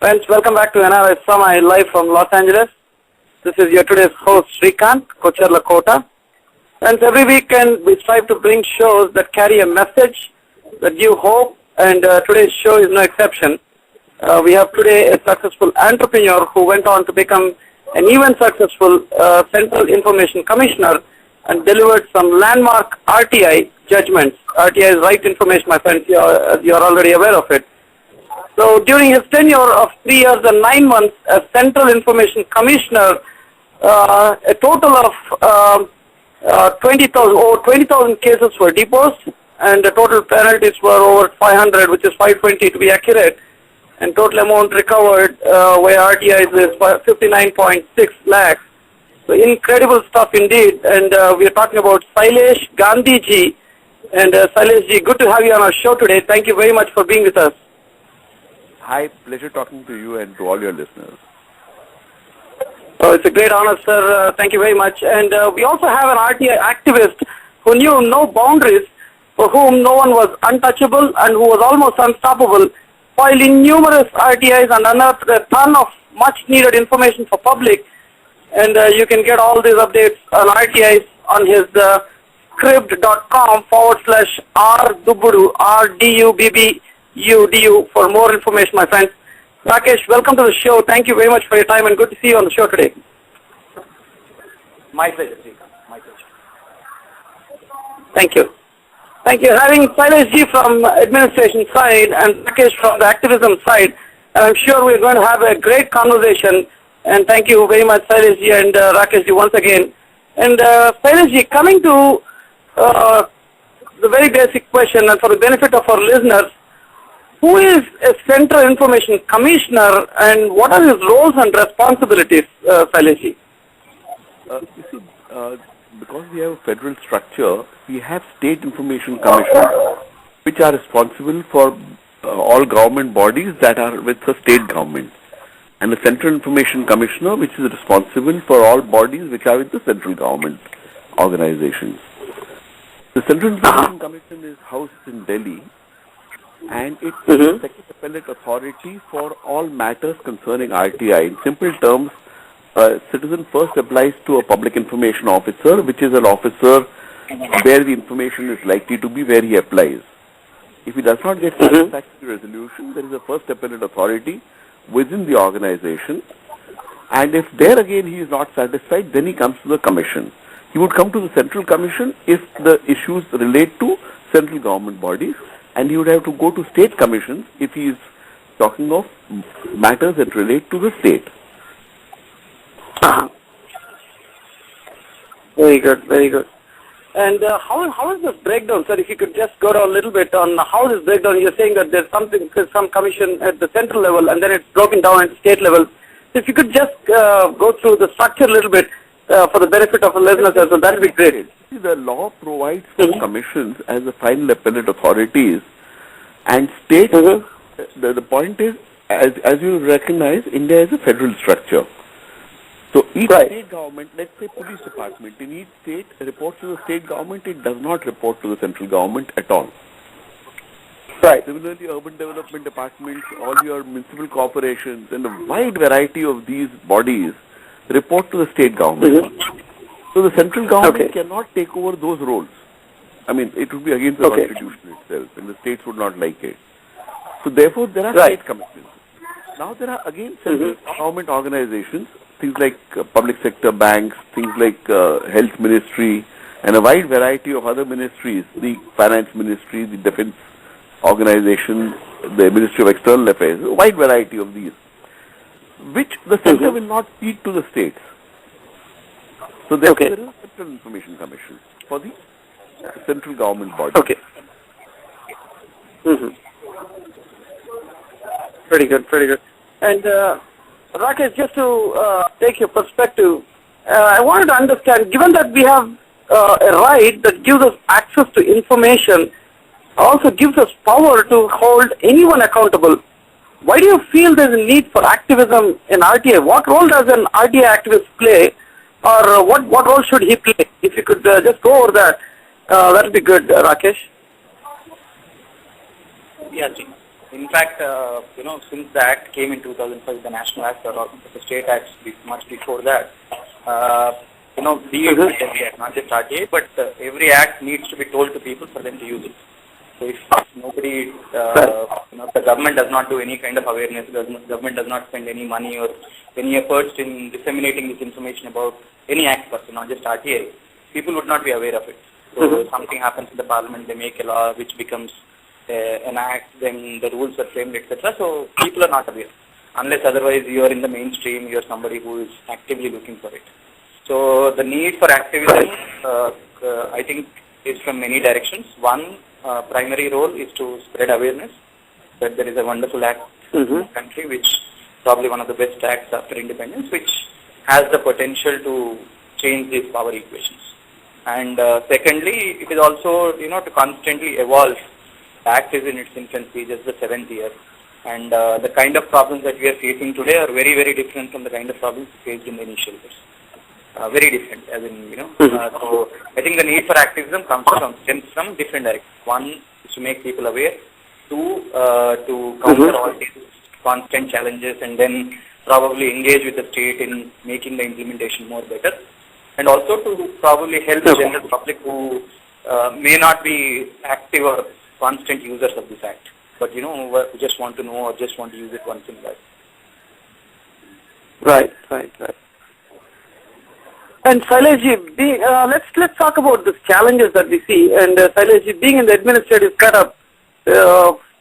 Friends, welcome back to NRI Samai live from Los Angeles. This is your today's host, Srikanth Kocherla Kota. And every weekend we strive to bring shows that carry a message that give hope, and today's show is no exception. We have today a successful entrepreneur who went on to become an even successful Central Information Commissioner and delivered some landmark RTI judgments. RTI is right information, my friends. You're already aware of it. So during his tenure of 3 years and 9 months as Central Information Commissioner, a total of 20,000 cases were deposed, and the total penalties were over 500, which is 520 to be accurate, and total amount recovered via RTI is 59.6 lakhs. So incredible stuff indeed, and we are talking about Sailesh Gandhi ji. And Sailesh ji, good to have you on our show today. Thank you very much for being with us. Hi, pleasure talking to you and to all your listeners. Oh, it's a great honor, sir. Thank you very much. And we also have an RTI activist who knew no boundaries, for whom no one was untouchable and who was almost unstoppable, filing numerous RTIs and unearthed a ton of much-needed information for public. And you can get all these updates on RTIs on his scribd.com/rdubbudu, RDUBBUDU for more information, my friends. Rakesh, welcome to the show. Thank you very much for your time and good to see you on the show today. My pleasure, my pleasure. Thank you. Thank you. Having Sailesh ji from administration side and Rakesh from the activism side, and I'm sure we're going to have a great conversation. And thank you very much, Sailesh ji and Rakesh ji once again. And Sailesh ji, coming to the very basic question, and for the benefit of our listeners, who is a Central Information Commissioner and what are his roles and responsibilities, Sailesh ji? You see, because we have a federal structure, we have state information commissioners which are responsible for all government bodies that are with the state government, and the Central Information Commissioner which is responsible for all bodies which are with the central government organizations. The Central Information Commission is housed in Delhi, and it's the second appellate authority for all matters concerning RTI. In simple terms, citizen first applies to a public information officer, which is an officer where the information is likely to be, where he applies. If he does not get satisfactory resolution, there is a first appellate authority within the organization, and if there again he is not satisfied, then he comes to the commission. He would come to the Central Commission if the issues relate to central government bodies, and he would have to go to state commissions if he is talking of matters that relate to the state. Very good, very good. And how is this breakdown, sir? If you could just go down a little bit on how this breakdown. You're saying that there's some commission at the central level and then it's broken down at state level. So if you could just go through the structure a little bit for the benefit of the listeners as well, that would be great. The law provides for commissions as the final appellate authorities, and state, the point is, as you recognize, India is a federal structure. So each state government, let's say police department, in each state reports to the state government, it does not report to the central government at all. Right. Similarly, urban development departments, all your municipal corporations, and a wide variety of these bodies report to the state government. So the central government cannot take over those roles. I mean, it would be against the constitution itself, and the states would not like it. So therefore, there are state commissions. Now there are again central government organizations, things like public sector banks, things like health ministry, and a wide variety of other ministries, the finance ministry, the defense organization, the Ministry of External Affairs, a wide variety of these, which the center will not feed to the states. So therefore there is a Central Information Commission for the central government body. Pretty good, pretty good. And Rakesh, just to take your perspective, I wanted to understand, given that we have a right that gives us access to information, also gives us power to hold anyone accountable, why do you feel there's a need for activism in RTI? What role does an RTI activist play, or what role should he play? If you could just go over that, that would be good, Rakesh. Yes, In fact, since the Act came in 2005, the National Act or the State Acts much before that, be it with every act, not just RTA, but every act needs to be told to people for them to use it. So if nobody, the government does not do any kind of awareness, the government does not spend any money or any efforts in disseminating this information about any act person, not just RTA, people would not be aware of it. So something happens in the parliament, they make a law which becomes an act, then the rules are framed, etc. So people are not aware. Unless otherwise you are in the mainstream, you are somebody who is actively looking for it. So the need for activism, I think, is from many directions. One primary role is to spread awareness that there is a wonderful act in the country, which probably one of the best acts after independence, which has the potential to change these power equations. And secondly, it is also, to constantly evolve. The act is in its infancy, just the 7th year. And the kind of problems that we are facing today are very, very different from the kind of problems we faced in the initial years. Very different, as in, so I think the need for activism stems from different directions. One is to make people aware. Two, to counter all these constant challenges and then probably engage with the state in making the implementation more better. And also to probably help the general public who may not be active or constant users of this act, but who just want to know or just want to use it once in a while. Right. And Shailesh, let's talk about the challenges that we see. And Shailesh, being in the administrative setup,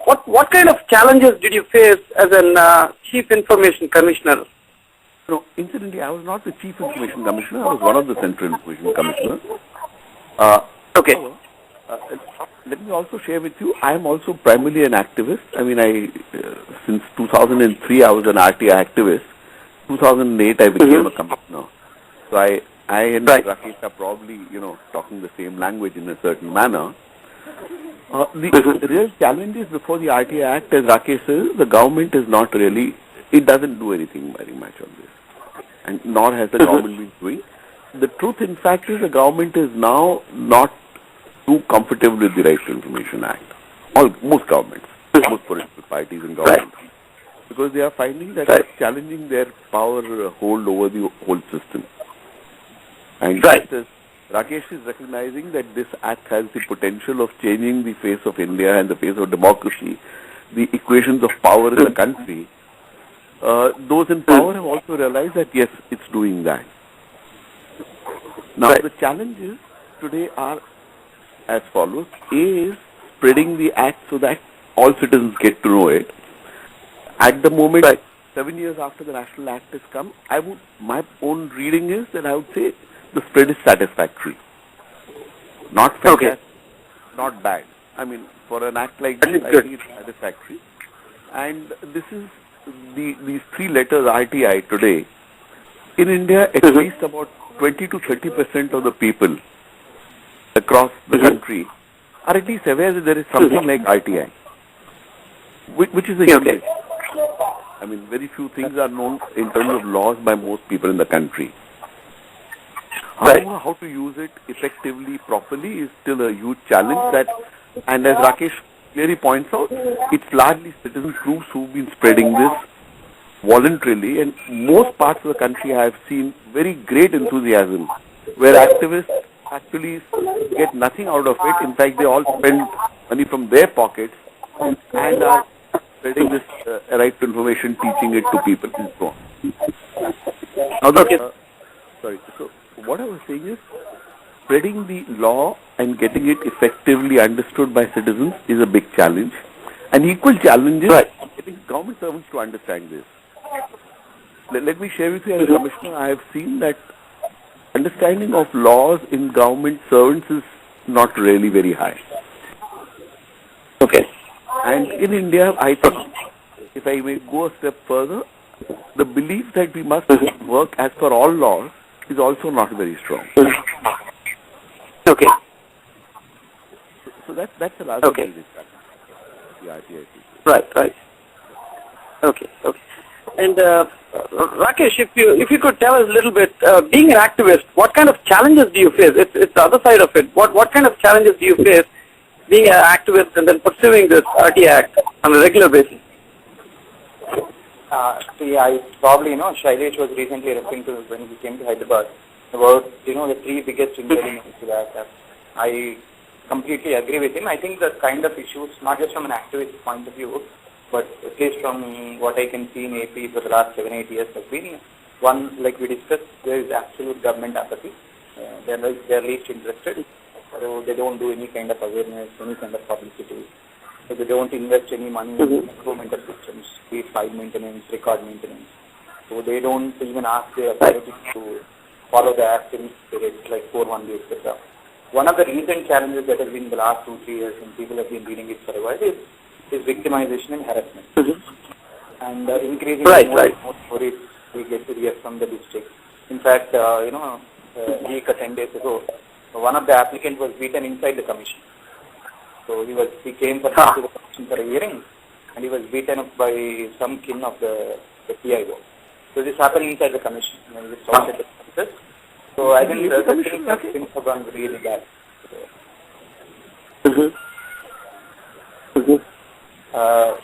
what kind of challenges did you face as a Chief Information Commissioner? No, incidentally, I was not the Chief Information Commissioner. I was one of the Central Information Commissioners. Okay. Let me also share with you, I am also primarily an activist. I mean, since 2003, I was an RTI activist. 2008, I became a commissioner. So I and Rakesh are probably, talking the same language in a certain manner. The real challenges before the RTI Act, as Rakesh says, the government is not really, it doesn't do anything very much on this. And nor has the government been doing. The truth, in fact, is the government is now not too comfortable with the Right to Information Act. Most governments, most political parties and governments. Because they are finding that it's challenging their power hold over the whole system. And just as Rakesh is recognizing that this act has the potential of changing the face of India and the face of democracy, the equations of power in the country, those in power have also realized that yes, it's doing that. Now the challenges today are as follows. A is spreading the act so that all citizens get to know it. At the moment, 7 years after the National Act has come, my own reading is that I would say the spread is satisfactory. Not fantastic, not bad. I mean, for an act like this, I think it's satisfactory. And this is these three letters RTI today. In India, at least about 20 to 30% of the people across the country are at least aware that there is something like RTI, which is a huge. I mean, very few things are known in terms of laws by most people in the country. However, how to use it effectively, properly is still a huge challenge. And as Rakesh clearly points out, it's largely citizen groups who've been spreading this voluntarily, and most parts of the country I have seen very great enthusiasm, where activists actually get nothing out of it. In fact, they all spend money from their pockets and are spreading this right to information, teaching it to people and so on. Now, so what I was saying is, spreading the law and getting it effectively understood by citizens is a big challenge. An equal challenge is getting government servants to understand this. Let me share with you, as a commissioner, I have seen that understanding of laws in government servants is not really very high. And in India, I think, if I may go a step further, the belief that we must work as per all laws is also not very strong. So that's a larger discussion. Right. Okay. And Rakesh, if you could tell us a little bit, being an activist, what kind of challenges do you face? It's the other side of it. What kind of challenges do you face being an activist and then pursuing this RT Act on a regular basis? See, I probably, Shailesh was recently referring to when he came to Hyderabad about, the three biggest impediments to that. I completely agree with him. I think the kind of issues, not just from an activist point of view, but at least from what I can see in AP for the last 7-8 years has been, one, like we discussed, there is absolute government apathy. They are least interested. So they don't do any kind of awareness, any kind of publicity. So they don't invest any money in improvement of systems, be it file maintenance, record maintenance. So they don't even ask their authorities to follow the act in spirit, like 4-1, etc. One of the recent challenges that has been in the last 2-3 years, and people have been reading it for a while, is victimization and harassment. And increasing more stories we get to hear from the district. In fact, a week or 10 days ago, one of the applicants was beaten inside the commission. So he came to the commission for a hearing, and he was beaten up by some kin of the PIO. So this happened inside the commission. He was outside the process. So I think things have gone really bad.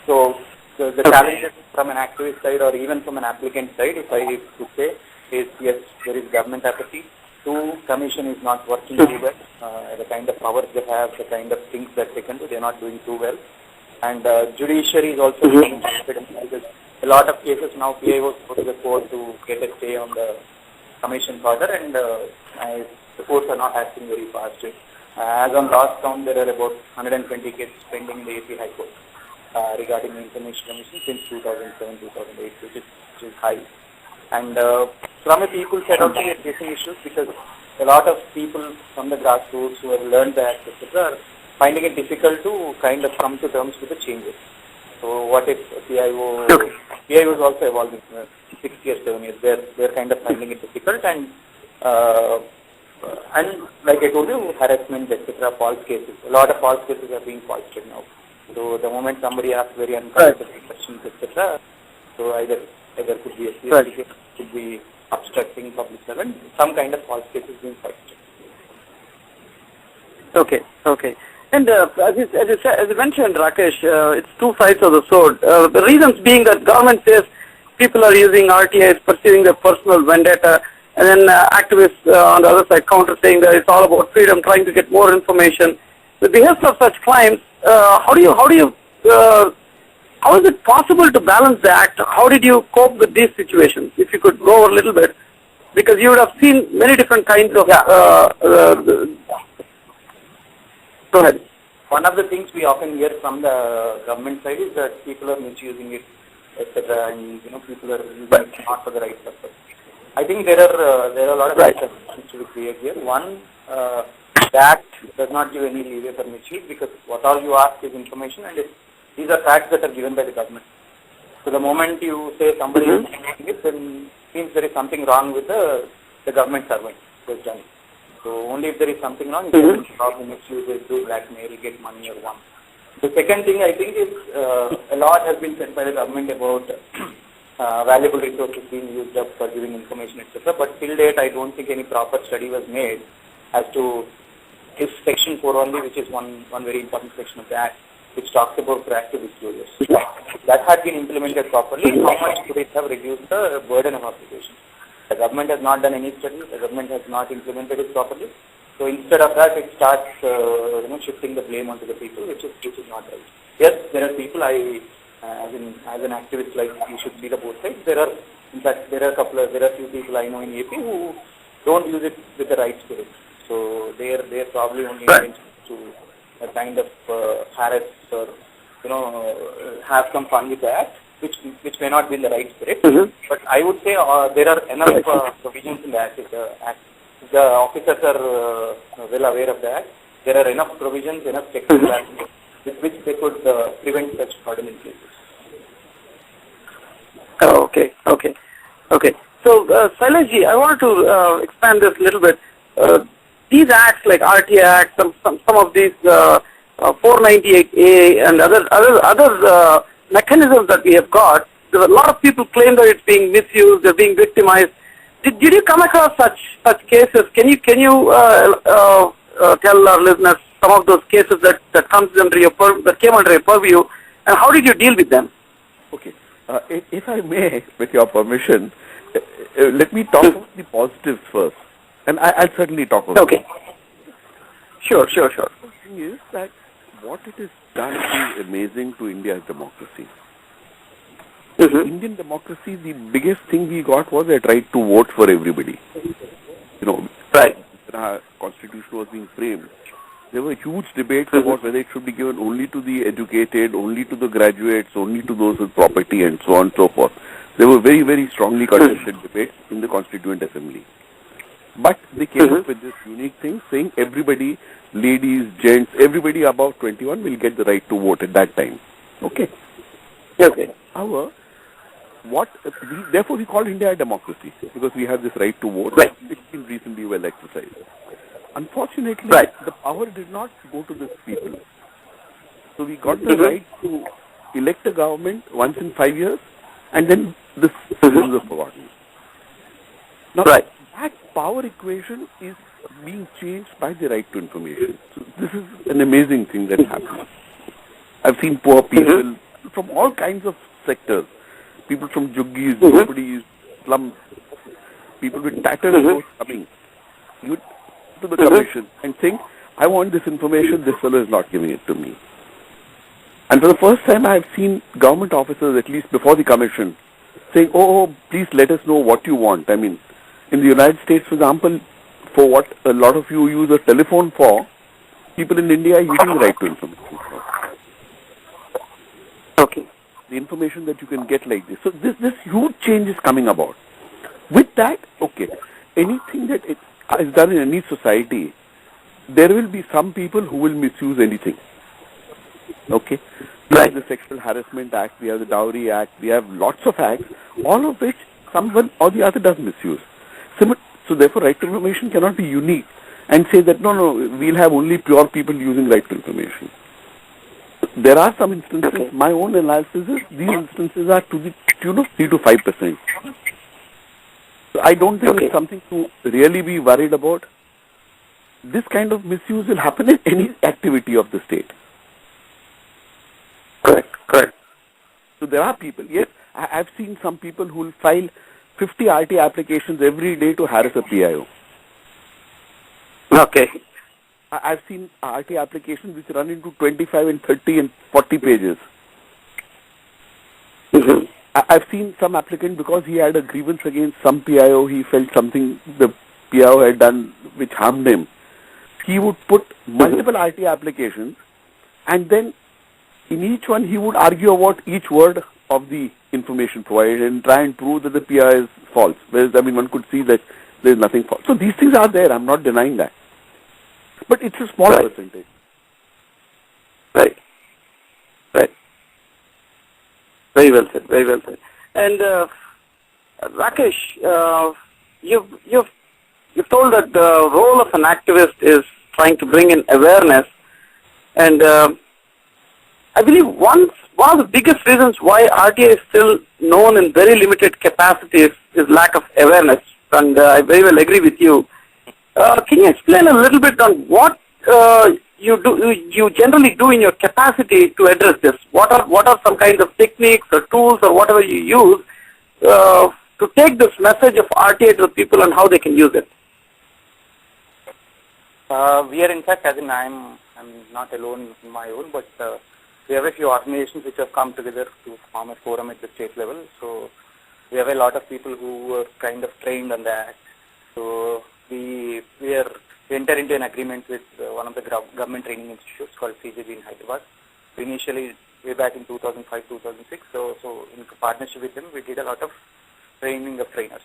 So the challenges from an activist side or even from an applicant side, if I could say, is yes, there is government apathy. 2, commission is not working too well. The kind of powers they have, the kind of things that they can do, they are not doing too well. And judiciary is also being confident because a lot of cases now PIOs go to the court to get a stay on the commission order, and the courts are not acting very fast. As on last count, there are about 120 cases pending in the AP High Court regarding the Information Commission since 2007-2008, which is high. And from a people side also we are facing issues because a lot of people from the grassroots who have learned the act, etc., are finding it difficult to kind of come to terms with the changes. So what if PIO is also evolving 6 years, 7 years, they're kind of finding it difficult, and like I told you, harassment, etc., false cases. A lot of false cases are being foisted now. So the moment somebody asks very uncomfortable questions, etc., so either could be a serious case, could be obstructing public servant, some kind of false cases being foisted. Okay. And as you mentioned, Rakesh, it's two sides of the sword. The reasons being that government says people are using RTIs, pursuing their personal vendetta, and then activists on the other side counter saying that it's all about freedom, trying to get more information. With the help of such claims, how is it possible to balance the act? How did you cope with these situations? If you could go over a little bit, because you would have seen many different kinds of. Go ahead. One of the things we often hear from the government side is that people are misusing it, etc., and people are using it not for the right purpose. I think there are a lot of misconceptions to be clear here. One, the act does not give any leeway for misuse because what all you ask is information, and these are facts that are given by the government. So the moment you say somebody is using it, then it means there is something wrong with the government servant who has done it. So only if there is something wrong, you can probably misuse it, do blackmail, get money or one. The second thing I think is a lot has been said by the government about valuable resources being used up for giving information, etc. But till date, I don't think any proper study was made as to if Section 4 which is one very important section of the Act, which talks about proactive disclosures, that had been implemented properly, how much could it have reduced the burden of application? The government has not done any study. The government has not implemented it properly. So instead of that, it starts shifting the blame onto the people, which is not right. Yes, there are people. As an activist, like you should see the both sides. There are few people I know in AP who don't use it with the right spirit. So they are probably only intentions to kind of harass or have some fun with that, which may not be in the right spirit. But I would say there are enough provisions in the Act. If the officers are well aware of that, there are enough provisions, enough technical aspects with which they could prevent such fraudulent cases. Okay. So, Shailesh, I wanted to expand this a little bit. These acts like RT Act, some of these 498A and other mechanisms that we have got, there are a lot of people claim that it's being misused, they're being victimized. Did you come across such cases? Can you tell our listeners some of those cases that comes under that came under your purview, and how did you deal with them? Okay. If I may, with your permission, let me talk about the positives first, and I'll certainly talk about. Okay. Sure. The thing is that what it has done is amazing to India's democracy. Indian democracy, the biggest thing we got was that right to vote for everybody. Right. When our constitution was being framed, there were huge debates about whether it should be given only to the educated, only to the graduates, only to those with property, and so on and so forth. There were very, very strongly contested debates in the Constituent Assembly. But they came up with this unique thing saying everybody, ladies, gents, everybody above 21 will get the right to vote at that time. Okay. Okay. However, therefore we call India a democracy because we have this right to vote. Right. It's been recently well exercised. Unfortunately, the power did not go to the people. So we got the right to elect a government once in 5 years, and then the citizens are forgotten. Now, that power equation is being changed by the right to information. So this is an amazing thing that happens. I've seen poor people from all kinds of sectors. People from juggies, nobodies, slums, people with tattered clothes coming to the commission and saying, I want this information, this fellow is not giving it to me. And for the first time I have seen government officers, at least before the commission, saying, oh, please let us know what you want. I mean, in the United States, for example, for what a lot of you use a telephone for, people in India are using the right to information for. Okay. The information that you can get like this. So this huge change is coming about. With that, okay, anything that is done in any society, there will be some people who will misuse anything. Okay? We have the Sexual Harassment Act, we have the Dowry Act, we have lots of acts, all of which someone or the other does misuse. So therefore, right to information cannot be unique and say that, no, we'll have only pure people using right to information. There are some instances, my own analysis is, these instances are to the tune of 3 to 5%. So I don't think it's something to really be worried about. This kind of misuse will happen in any activity of the state. Correct. So there are people, yes, I've seen some people who will file 50 RT applications every day to harass a PIO. Okay. I've seen RT applications which run into 25 and 30 and 40 pages. I've seen some applicant, because he had a grievance against some PIO, he felt something the PIO had done which harmed him. He would put multiple RT applications, and then in each one he would argue about each word of the information provided and try and prove that the PIO is false. Whereas, one could see that there is nothing false. So these things are there, I'm not denying that. But it's a small percentage. Right. Very well said. And Rakesh, you've told that the role of an activist is trying to bring in awareness, and I believe one of the biggest reasons why RTI is still known in very limited capacities is lack of awareness, and I very well agree with you. Can you explain a little bit on what you generally do in your capacity to address this? What are some kind of techniques or tools or whatever you use to take this message of RTI to the people and how they can use it? We are, in fact, as in I'm not alone in my own, but we have a few organizations which have come together to form a forum at the state level. So we have a lot of people who are kind of trained on that. So we enter into an agreement with one of the government training institutes called CJB in Hyderabad. Initially, way back in 2005, 2006. So in partnership with them, we did a lot of training of trainers.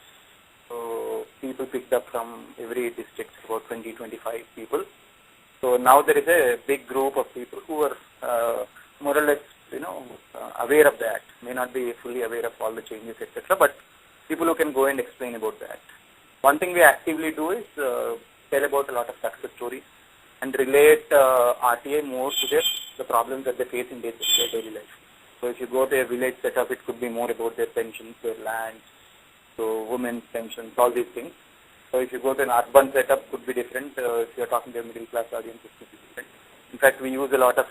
So people picked up from every district, about 20, 25 people. So now there is a big group of people who are more or less, aware of that. May not be fully aware of all the changes, etc. But people who can go and explain about that. One thing we actively do is tell about a lot of success stories and relate RTI more to the problems that they face in their daily life. So if you go to a village setup, it could be more about their pensions, their lands, so women's pensions, all these things. So if you go to an urban setup, it could be different. If you're talking to a middle class audience, it could be different. fact, we use a lot of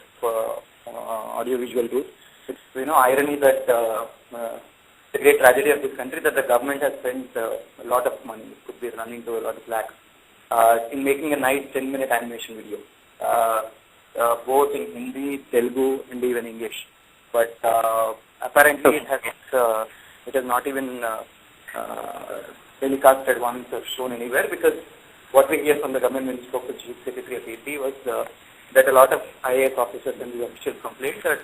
audiovisual tools. It's irony that the great tragedy of this country that the government has spent a lot of money, it could be running to a lot of lakhs, in making a nice 10-minute animation video, both in Hindi, Telugu, and even English. But apparently it has not even telecasted once or shown anywhere, because what we hear from the government when we spoke to Chief Secretary of AP was that a lot of IAS officers and the officials complained that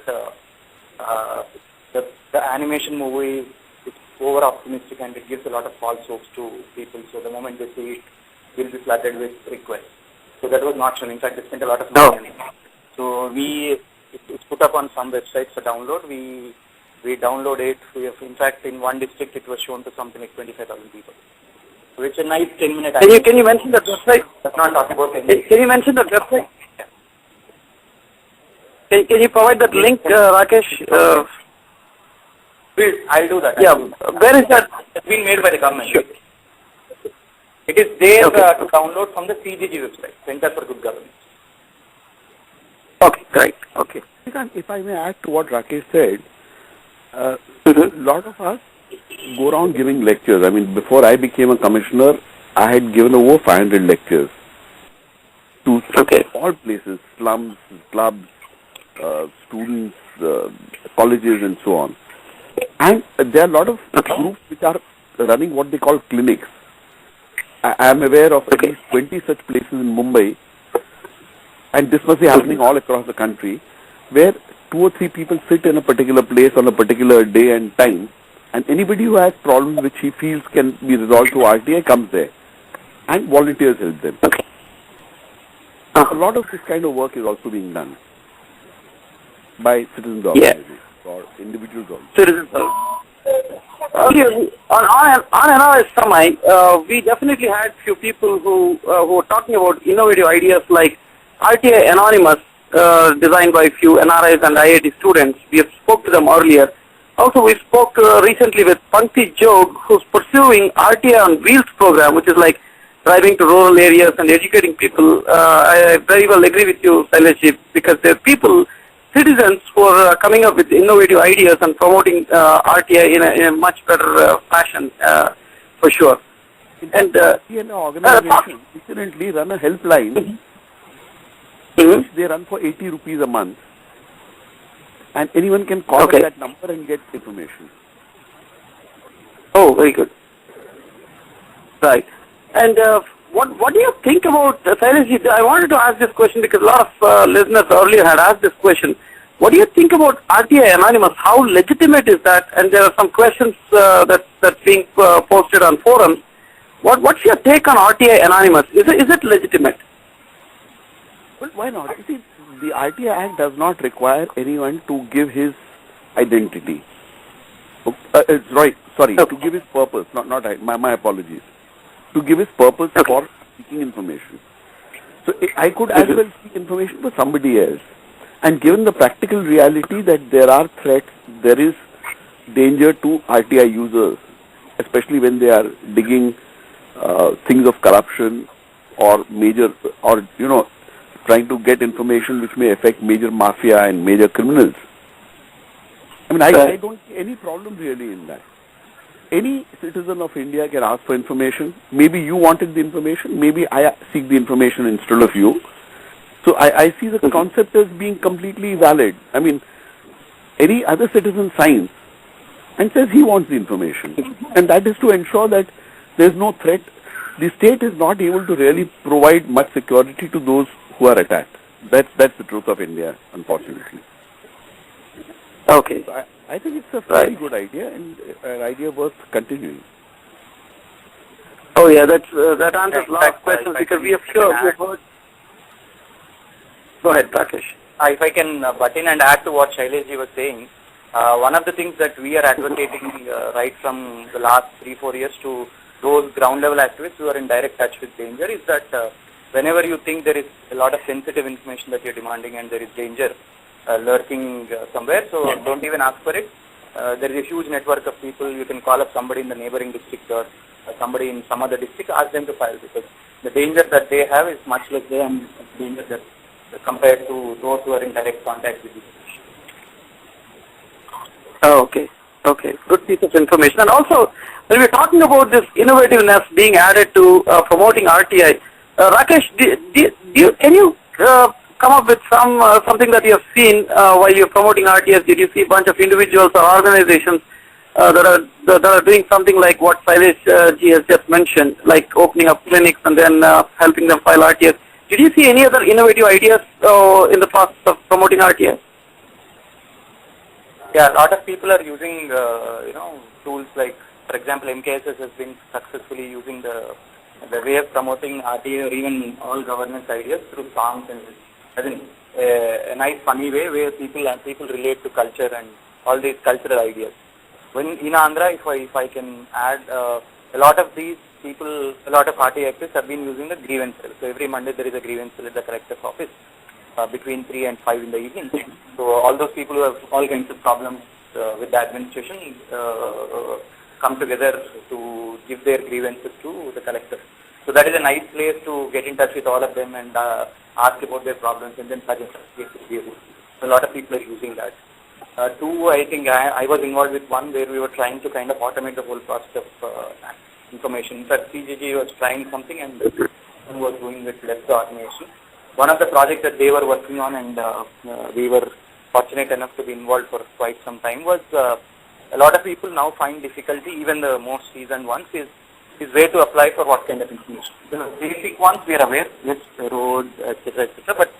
the animation movie is over optimistic and it gives a lot of false hopes to people. So the moment they see it, will be flooded with requests. So that was not shown. In fact, they spent a lot of money on it. So it's put up on some websites for download. We download it. In fact, in one district, it was shown to something like 25,000 people. So it's a nice 10-minute. Can you mention the website? That's not talking about Can you mention the website? Can you provide that link, Rakesh? Please, I'll do that. Yeah. Where is that? It's been made by the government. Sure. It is there Okay. to download from the CGG website, Center for Good Governance. Okay, great. Okay. If I may add to what Rakesh said, a lot of us go around giving lectures. I mean, before I became a commissioner, I had given over 500 lectures to all places, slums, clubs, students, colleges, and so on. And there are a lot of groups which are running what they call clinics. I am aware of at least 20 such places in Mumbai, and this must be happening all across the country, where 2 or 3 people sit in a particular place on a particular day and time, and anybody who has problems which he feels can be resolved through RTI comes there, and volunteers help them. A lot of this kind of work is also being done by citizens organizations or individuals also. Citizens. On NRS Samay, we definitely had few people who were talking about innovative ideas like RTI Anonymous, designed by few NRIs and IIT students. We have spoke to them earlier. Also, we spoke recently with Pankti Jog, who's pursuing RTI on Wheels program, which is like driving to rural areas and educating people. I very well agree with you, Shailesh, because there are people, citizens who are coming up with innovative ideas and promoting RTI in a much better fashion, for sure. And an organization recently run a helpline, which they run for 80 rupees a month, and anyone can call that number and get information. Oh, very good. Right. And what do you think about, Shailesh, I wanted to ask this question because a lot of listeners earlier had asked this question. What do you think about RTI Anonymous? How legitimate is that? And there are some questions that's being posted on forums. What's your take on RTI Anonymous? Is it legitimate? Well, why not? You see, the RTI Act does not require anyone to give his identity. To give his purpose, my apologies. To give his purpose for seeking information. So I could as well seek information for somebody else. And given the practical reality that there are threats, there is danger to RTI users, especially when they are digging things of corruption or trying to get information which may affect major mafia and major criminals. I mean, I don't see any problem really in that. Any citizen of India can ask for information. Maybe you wanted the information. Maybe I seek the information instead of you. So I see the concept as being completely valid. I mean, any other citizen signs and says he wants the information. And that is to ensure that there is no threat. The state is not able to really provide much security to those who are attacked. That's the truth of India, unfortunately. Okay. So I think it's a very good idea and an idea worth continuing. Oh yeah, that answers a lot of questions because we have heard. Go ahead, Rakesh. If I can butt in and add to what Shailesh was saying, one of the things that we are advocating right from the last 3-4 years to those ground level activists who are in direct touch with danger is that whenever you think there is a lot of sensitive information that you're demanding and there is danger lurking somewhere, so don't even ask for it. There is a huge network of people. You can call up somebody in the neighboring district or somebody in some other district, ask them to file, because the danger that they have is much less than the danger that compared to those who are in direct contact with the patient. Oh, okay. Okay. Good piece of information. And also, when we're talking about this innovativeness being added to promoting RTI, Rakesh, can you come up with something that you have seen while you're promoting RTIs? Did you see a bunch of individuals or organizations that are doing something like what Sailesh ji has just mentioned, like opening up clinics and then helping them file RTIs? Did you see any other innovative ideas in the process of promoting RTIs? Yeah, a lot of people are using, tools like, for example, MKSS has been successfully using the way of promoting RTA or even all governance ideas through songs and as in a nice funny way where people relate to culture and all these cultural ideas. When in Andhra, if I can add, a lot of these people, a lot of RTA activists have been using the grievance cell. So every Monday there is a grievance cell at the collector's office between 3 and 5 in the evening. So all those people who have all kinds of problems with the administration come together to give their grievances to the collector. So that is a nice place to get in touch with all of them and ask about their problems and then suggest ways to deal with. So a lot of people are using that. Two, I think I was involved with one where we were trying to kind of automate the whole process of information. In fact, CGG was trying something and was doing with less automation. One of the projects that they were working on and we were fortunate enough to be involved for quite some time was a lot of people now find difficulty, even the most seasoned ones, is where to apply for what kind of information. The basic ones we are aware, yes, roads, etc., but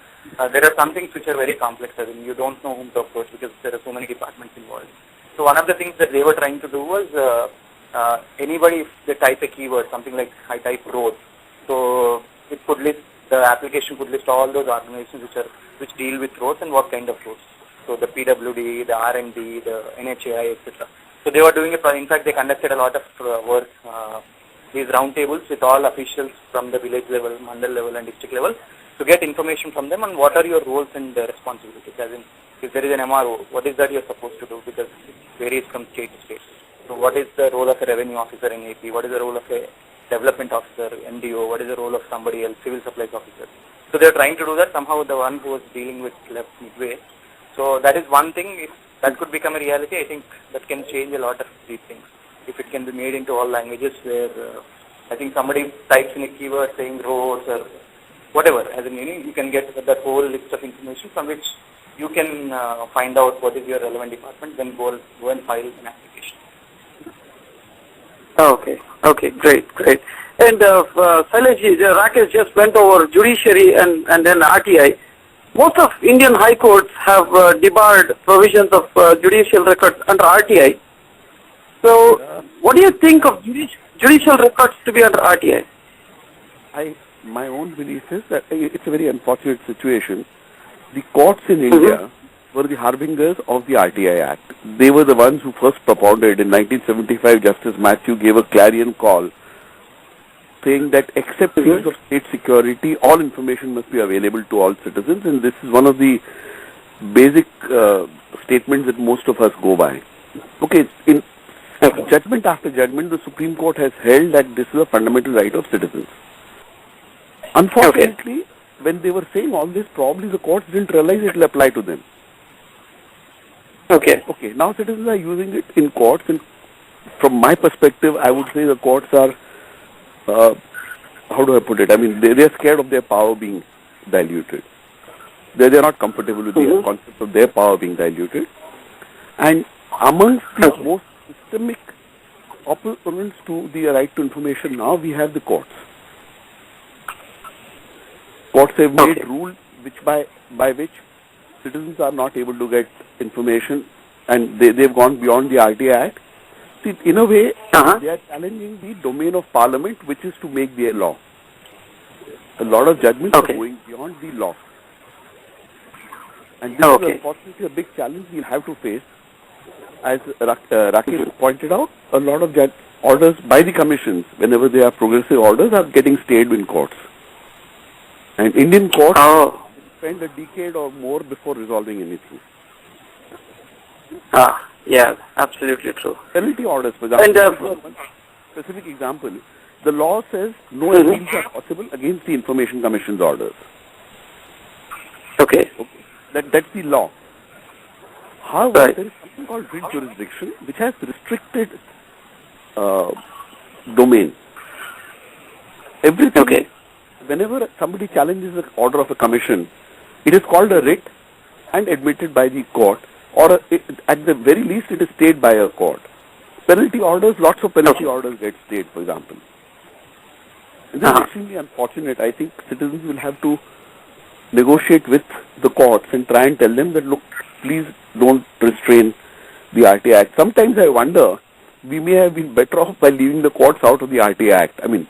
there are some things which are very complex. I mean, you don't know whom to approach because there are so many departments involved. So one of the things that they were trying to do was anybody, if they type a keyword, something like I type roads, so it could list, the application could list all those organizations which deal with roads and what kind of roads. So the PWD, the R&D, the NHAI, etc. So they were doing it. In fact, they conducted a lot of work, these roundtables with all officials from the village level, mandal level, and district level to get information from them on what are your roles and responsibilities. As in, if there is an MRO, what is that you are supposed to do, because it varies from state to state. So what is the role of a revenue officer in AP? What is the role of a development officer, MDO? What is the role of somebody else, civil supplies officer? So they are trying to do that. Somehow the one who was dealing with left midway. So that is one thing. If that could become a reality, I think that can change a lot of these things. If it can be made into all languages where I think somebody types in a keyword saying roads or whatever, as in you can get that whole list of information from which you can find out what is your relevant department, then go and file an application. Okay. Okay. Great. And Sailesh, Rakesh just went over judiciary and then RTI. Most of Indian high courts have debarred provisions of judicial records under RTI. So, what do you think of judicial records to be under RTI? My own belief is that it's a very unfortunate situation. The courts in India were the harbingers of the RTI Act. They were the ones who first propounded. In 1975, Justice Matthew gave a clarion call saying that except issues of state security, all information must be available to all citizens, and this is one of the basic statements that most of us go by. Okay, in judgment after judgment, the Supreme Court has held that this is a fundamental right of citizens. Unfortunately, when they were saying all this, probably the courts didn't realize it will apply to them. Okay, now citizens are using it in courts, and from my perspective, I would say the courts are, how do I put it? I mean, they are scared of their power being diluted. They are not comfortable with the concept of their power being diluted. And amongst the most systemic opponents to the right to information now, we have the courts. Courts have made rules by which citizens are not able to get information, and they've gone beyond the RTI Act. See, in a way, they are challenging the domain of Parliament, which is to make their law. A lot of judgments are going beyond the law. And this is unfortunately a big challenge we'll have to face. As Rakesh pointed out, a lot of orders by the commissions, whenever they are progressive orders, are getting stayed in courts. And Indian courts spend a decade or more before resolving anything. Yeah, absolutely true. Penalty orders, for example, one specific example, the law says no appeals are possible against the Information Commission's orders. Okay. That's the law. However, Right. there is something called writ jurisdiction, which has restricted domain. Everything, Okay. whenever somebody challenges the order of a commission, it is called a writ and admitted by the court, or at the very least it is stayed by a court. Penalty orders, lots of penalty orders get stayed, for example. This is extremely unfortunate. I think citizens will have to negotiate with the courts and try and tell them that, look, please don't restrain the RTA Act. Sometimes I wonder, we may have been better off by leaving the courts out of the RTA Act. I mean,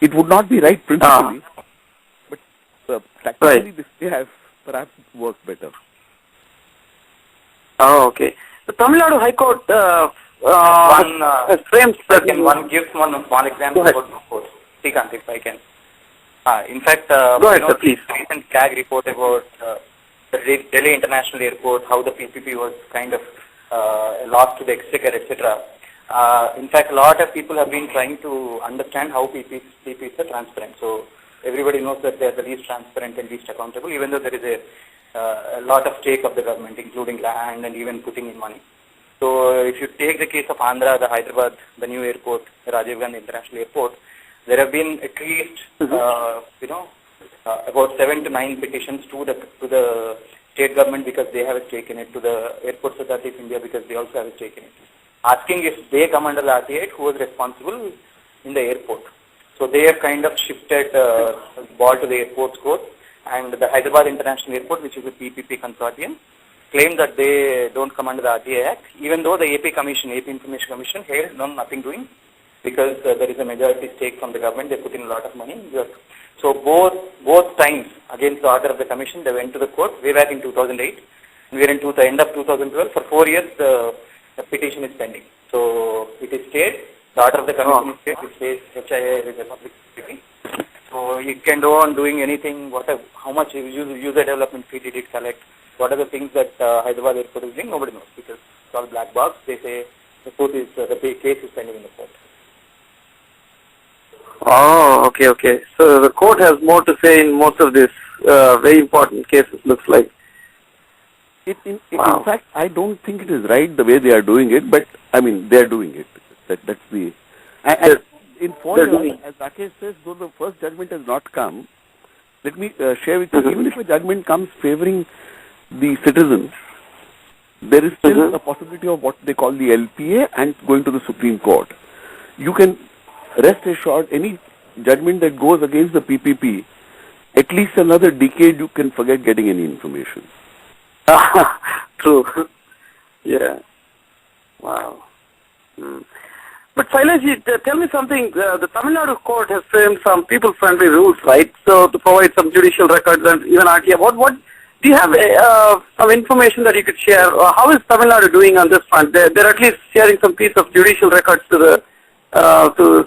it would not be right principally, but tactically this may have perhaps worked better. Oh, okay. The Tamil Nadu High Court frames gives one small example about the course. Srikanth, if I can. In fact, Go ahead, sir, please. Recent CAG report about the Delhi International Airport, how the PPP was kind of lost to the exchequer, etc. In fact, a lot of people have been trying to understand how PPPs are transparent. So everybody knows that they are the least transparent and least accountable, even though there is a lot of stake of the government, including land and even putting in money. So if you take the case of Andhra, the Hyderabad, the new airport, the Rajiv Gandhi International Airport, there have been at least, about 7 to 9 petitions to the state government because they have a stake in it, to the Airports Authority of India because they also have a stake in it, asking if they come under the RTA, who was responsible in the airport. So they have kind of shifted the ball to the airports court, and the Hyderabad International Airport, which is a PPP consortium, claimed that they don't come under the RTA Act, even though the AP Information Commission, here, nothing doing, because there is a majority stake from the government, they put in a lot of money. So both times, against the order of the commission, they went to the court way back in 2008. We are into the end of 2012. For 4 years, the petition is pending. So it is stayed. The order of the commission is stayed. It says HIA is a public utility. So it can go on doing anything, how much user development fee did it collect, what are the things that Hyderabad Airport is doing, nobody knows, because it's all black box. They say the case is pending in the court. Oh, okay. So the court has more to say in most of these very important cases, looks like. In fact, I don't think it is right the way they are doing it, but I mean, they are doing it. That's the... in 4 years, as Rakesh says, though the first judgment has not come, let me share with you, even if a judgment comes favoring the citizens, there is still a possibility of what they call the LPA and going to the Supreme Court. You can rest assured, any judgment that goes against the PPP, at least another decade you can forget getting any information. True. Yeah. Wow. But Shailesh, tell me something. The Tamil Nadu court has framed some people-friendly rules, right? So to provide some judicial records and even RTA. What do you have some information that you could share? How is Tamil Nadu doing on this front? They're at least sharing some piece of judicial records to the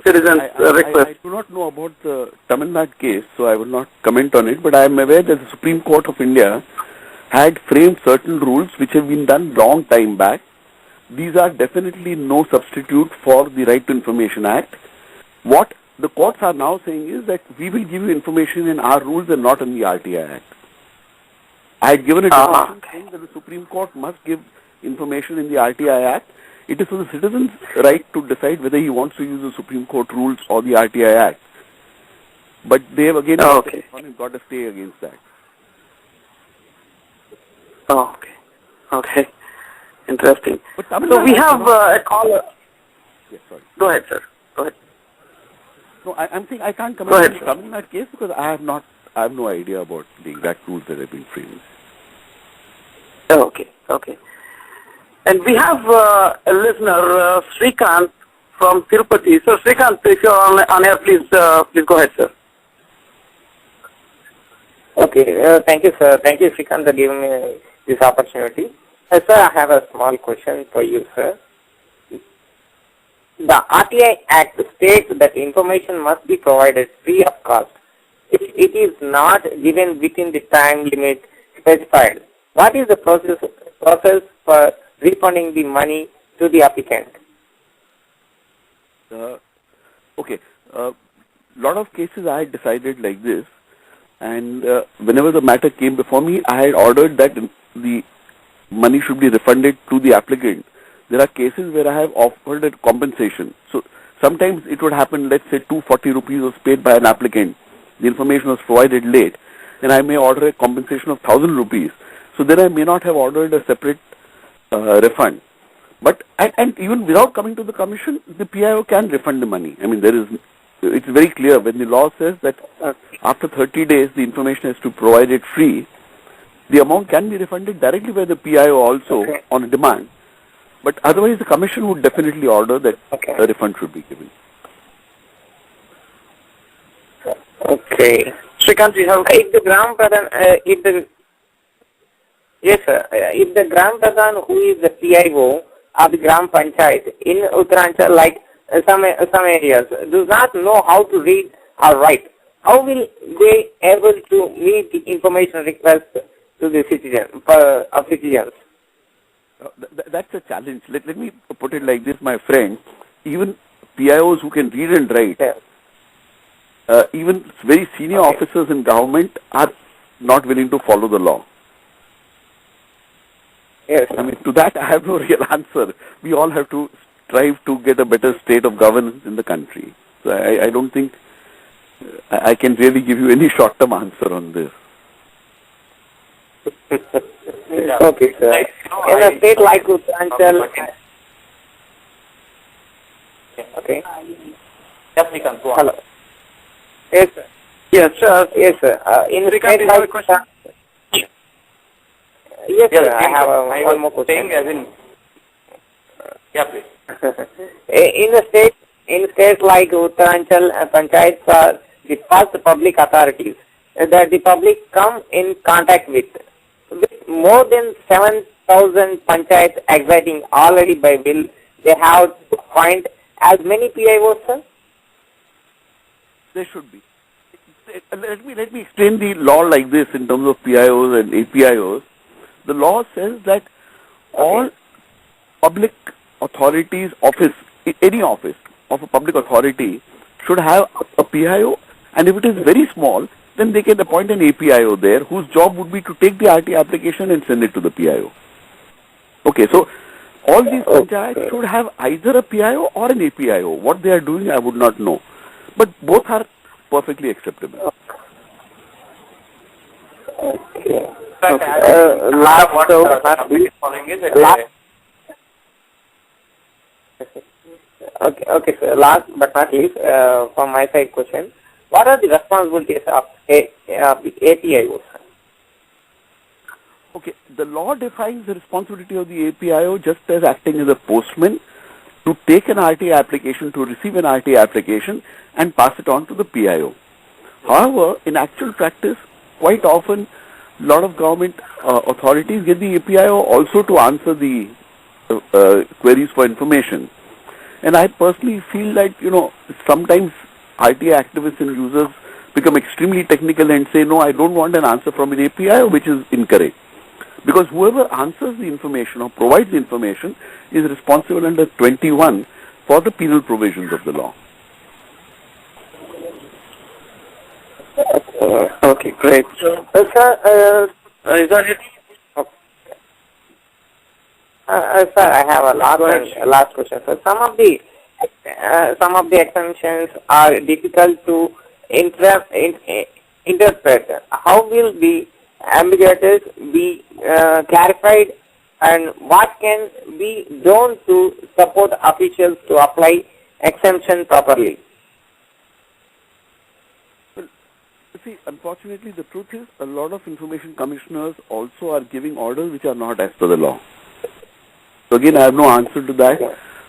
citizens' request. I do not know about the Tamil Nadu case, so I will not comment on it. But I am aware that the Supreme Court of India had framed certain rules which have been done long time back. These are definitely no substitute for the Right to Information Act. What the courts are now saying is that we will give you information in our rules and not in the RTI Act. I had given a decision saying that the Supreme Court must give information in the RTI Act. It is for the citizen's right to decide whether he wants to use the Supreme Court rules or the RTI Act. But they have again got a stay against that. Oh, okay. Interesting. So we have a caller. Yes, sorry. Go ahead, sir. Go ahead. No, I'm saying I can't comment on the Tamil Nadu case because I have no idea about the exact rules that have been framed. Okay. And we have a listener, Srikanth from Tirupati. So Srikanth, if you're on air, please go ahead, sir. Okay, thank you, sir. Thank you, Srikanth, for giving me this opportunity. Sir, I have a small question for you, sir. The RTI Act states that information must be provided free of cost. If it is not given within the time limit specified, what is the process for refunding the money to the applicant? Okay. Lot of cases I had decided like this. And whenever the matter came before me, I had ordered that the money should be refunded to the applicant. There are cases where I have offered a compensation. So sometimes it would happen, let's say 240 rupees was paid by an applicant. The information was provided late. Then I may order a compensation of 1,000 rupees. So then I may not have ordered a separate refund. But and even without coming to the commission, the PIO can refund the money. I mean, it's very clear when the law says that after 30 days the information has to provide it free. The amount can be refunded directly by the PIO also on a demand. But otherwise, the commission would definitely order that a refund should be given. Okay. Shrikant, you have... If the Gram Pradhan, yes, sir. If the Gram Pradhan, who is the PIO of the Gram Panchayat in Uttaranchal, like some areas, does not know how to read or write, how will they able to meet the information request to the citizens? That's a challenge. Let me put it like this, my friend. Even PIOs who can read and write, even very senior officers in government are not willing to follow the law. Yes. I mean, to that I have no real answer. We all have to strive to get a better state of governance in the country. So I don't think I can really give you any short-term answer on this. Okay, sir. In a state like Uttaranchal, okay. Yes, we can go on. Hello. Yes, sir. Yes, sir. Yes, sir. In a state you have a like question? yes, sir. I have one more Saying question. as in, yeah, please. In states like Uttaranchal, panchayats are the first public authorities that the public come in contact with more than 7,000 panchayats existing already by bill. They have to find as many PIOs, sir? There should be. Let me explain the law like this in terms of PIOs and APIOs. The law says that all public authorities office, any office of a public authority should have a PIO, and if it is very small, then they can appoint an APIO there whose job would be to take the RT application and send it to the PIO. Okay, so all these panchayats should have either a PIO or an APIO. What they are doing, I would not know. But both are perfectly acceptable. Okay. Last what government is following is that okay, sir. Last but not least, from my side question, what are the responsibilities of APIOs? Okay, the law defines the responsibility of the APIO just as acting as a postman to take an RTA application, to receive an RTA application and pass it on to the PIO. However, in actual practice, quite often, a lot of government authorities get the APIO also to answer the queries for information. And I personally feel that, sometimes RTA activists and users become extremely technical and say, no, I don't want an answer from an APIO, which is incorrect. Because whoever answers the information or provides the information is responsible under 21 for the penal provisions of the law. Okay, great. Sir, Is that it? sir, I have a last question. Sir, some of the exemptions are difficult to interpret. How will the ambiguities be clarified, and what can be done to support officials to apply exemption properly? See, unfortunately, the truth is a lot of information commissioners also are giving orders which are not as per the law. So again, I have no answer to that.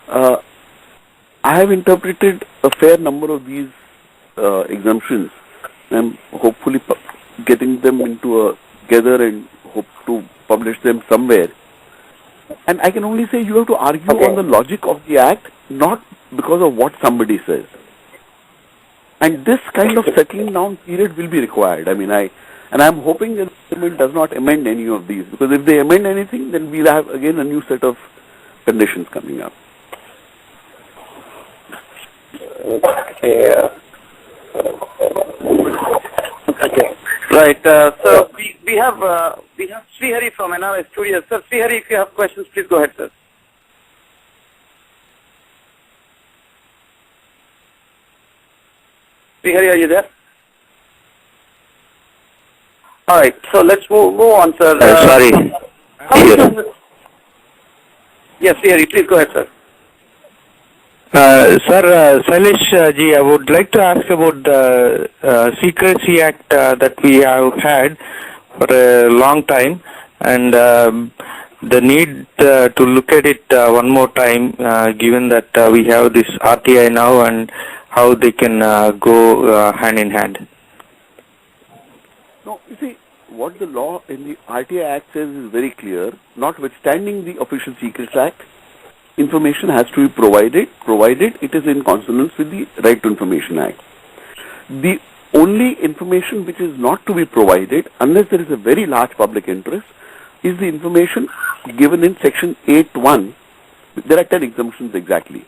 I have interpreted a fair number of these exemptions. I'm hopefully getting them together and hope to publish them somewhere. And I can only say you have to argue on the logic of the act, not because of what somebody says. And this kind of settling down period will be required. I mean, I'm hoping that the government does not amend any of these, because if they amend anything, then we'll have again a new set of conditions coming up. Okay. Right. So we have Srihari from NRI Studios. Sir, Srihari, if you have questions, please go ahead, sir. Srihari, are you there? All right. So let's move on, sir. Sorry. Yes. Yes, Srihari, please go ahead, sir. Sir, Sailesh ji, I would like to ask about the Secrecy Act that we have had for a long time, and the need to look at it one more time, given that we have this RTI now, and how they can go hand in hand. No, you see, what the law in the RTI Act says is very clear. Notwithstanding the Official Secrets Act, information has to be provided it is in consonance with the Right to Information Act. The only information which is not to be provided, unless there is a very large public interest, is the information given in Section 8(1). There are 10 exemptions exactly.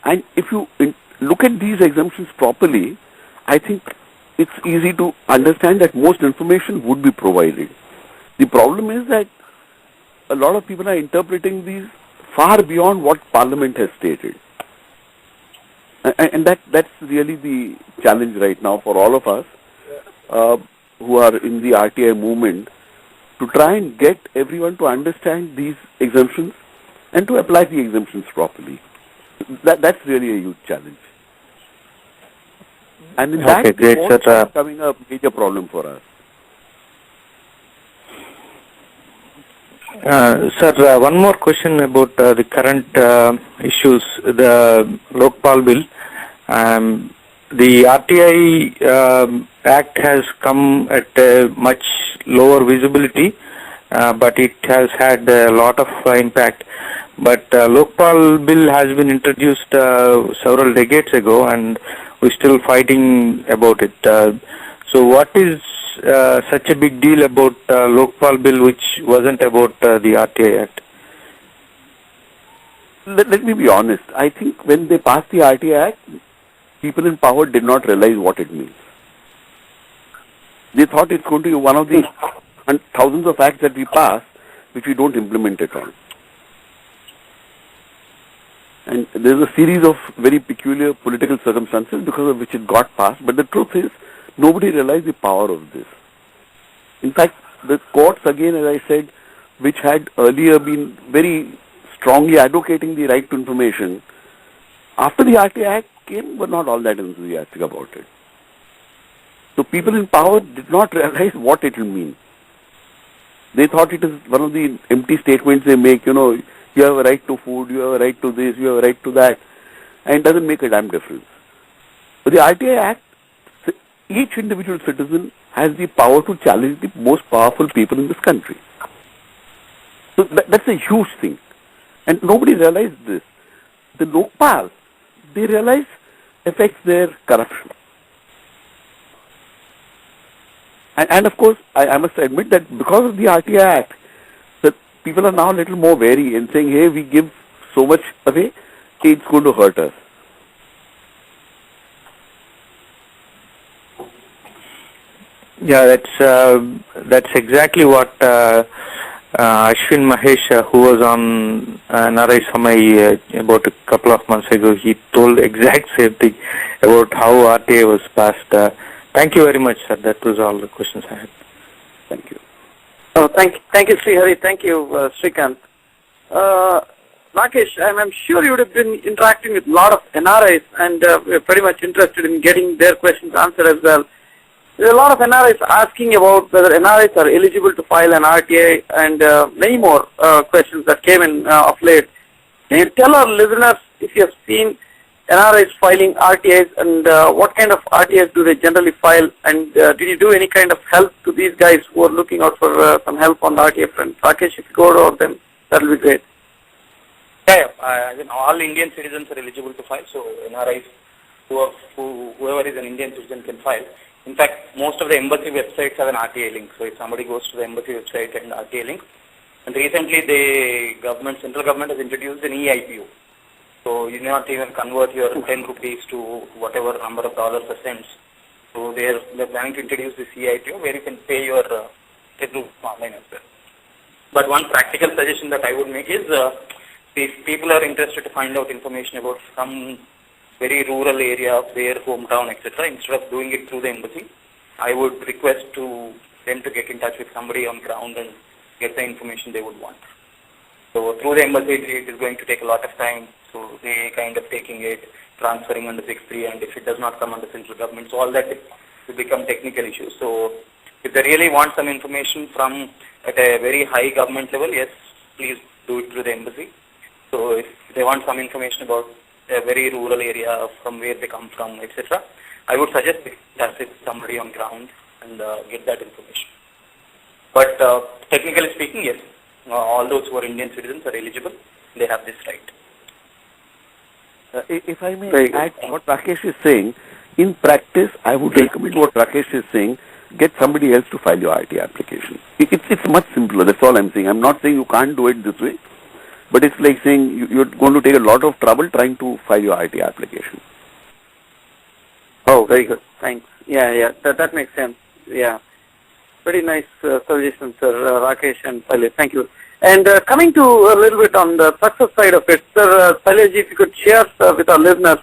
And if you look at these exemptions properly, I think it's easy to understand that most information would be provided. The problem is that a lot of people are interpreting these far beyond what Parliament has stated. And that's really the challenge right now for all of us who are in the RTI movement, to try and get everyone to understand these exemptions and to apply the exemptions properly. That's really a huge challenge. And in that, great, it's sir. becoming a major problem for us. Sir, one more question about the current issues, the Lokpal bill. The RTI Act has come at a much lower visibility, but it has had a lot of impact. But Lokpal bill has been introduced several decades ago, and we're still fighting about it. So what is such a big deal about Lokpal bill which wasn't about the RTI Act? Let me be honest. I think when they passed the RTI Act, people in power did not realize what it means. They thought it's going to be one of the thousands of acts that we pass which we don't implement at all. And there's a series of very peculiar political circumstances because of which it got passed. But the truth is, nobody realized the power of this. In fact, the courts, again, as I said, which had earlier been very strongly advocating the right to information, after the RTI Act came, were not all that enthusiastic about it. So people in power did not realize what it will mean. They thought it is one of the empty statements they make, you have a right to food, you have a right to this, you have a right to that, and it doesn't make a damn difference. But the RTI Act, each individual citizen has the power to challenge the most powerful people in this country. So that's a huge thing. And nobody realized this. The Lokpal, they realize affects their corruption. And of course, I must admit that because of the RTI Act, the people are now a little more wary and saying, hey, we give so much away, it's going to hurt us. Yeah, that's exactly what Ashwin Mahesh, who was on Narai Samai about a couple of months ago, he told exact same thing about how RTI was passed. Thank you very much, sir. That was all the questions I had. Thank you. Oh, thank you, Srihari. Thank you, Srikanth. Rakesh, I'm sure you would have been interacting with a lot of NRIs, and we're pretty much interested in getting their questions answered as well. There are a lot of NRIs asking about whether NRIs are eligible to file an RTI, and many more questions that came in of late. Can you tell our listeners if you have seen NRIs filing RTIs, and what kind of RTIs do they generally file, and did you do any kind of help to these guys who are looking out for some help on the RTI front? Rakesh, if you go over them, that will be great. Yeah, all Indian citizens are eligible to file, so NRIs, whoever is an Indian citizen can file. In fact, most of the embassy websites have an RTI link, so if somebody goes to the embassy website and RTI link, and recently the central government has introduced an eIPO. So you do not even convert your 10 rupees to whatever number of dollars or cents. So they're planning to introduce the CITO where you can pay your through online as well. But one practical suggestion that I would make is if people are interested to find out information about some very rural area, their hometown, etc., instead of doing it through the embassy, I would request them to get in touch with somebody on ground and get the information they would want. So through the embassy, it is going to take a lot of time. So they kind of taking it, transferring under 6.3, and if it does not come under central government, so all that will become technical issues. So if they really want some information from at a very high government level, yes, please do it through the embassy. So if they want some information about a very rural area, from where they come from, etc., I would suggest that with somebody on ground and get that information. But technically speaking, yes, all those who are Indian citizens are eligible. They have this right. If I may add what Rakesh is saying, in practice, I would recommend what Rakesh is saying, get somebody else to file your RT application. It's much simpler, that's all I'm saying. I'm not saying you can't do it this way, but it's like saying you're going to take a lot of trouble trying to file your RT application. Oh, very good. Thanks. Yeah. That makes sense. Yeah. Pretty nice suggestions, sir, Rakesh and Shailesh. Thank you. And coming to a little bit on the success side of it, sir, Shailesh, if you could share with our listeners,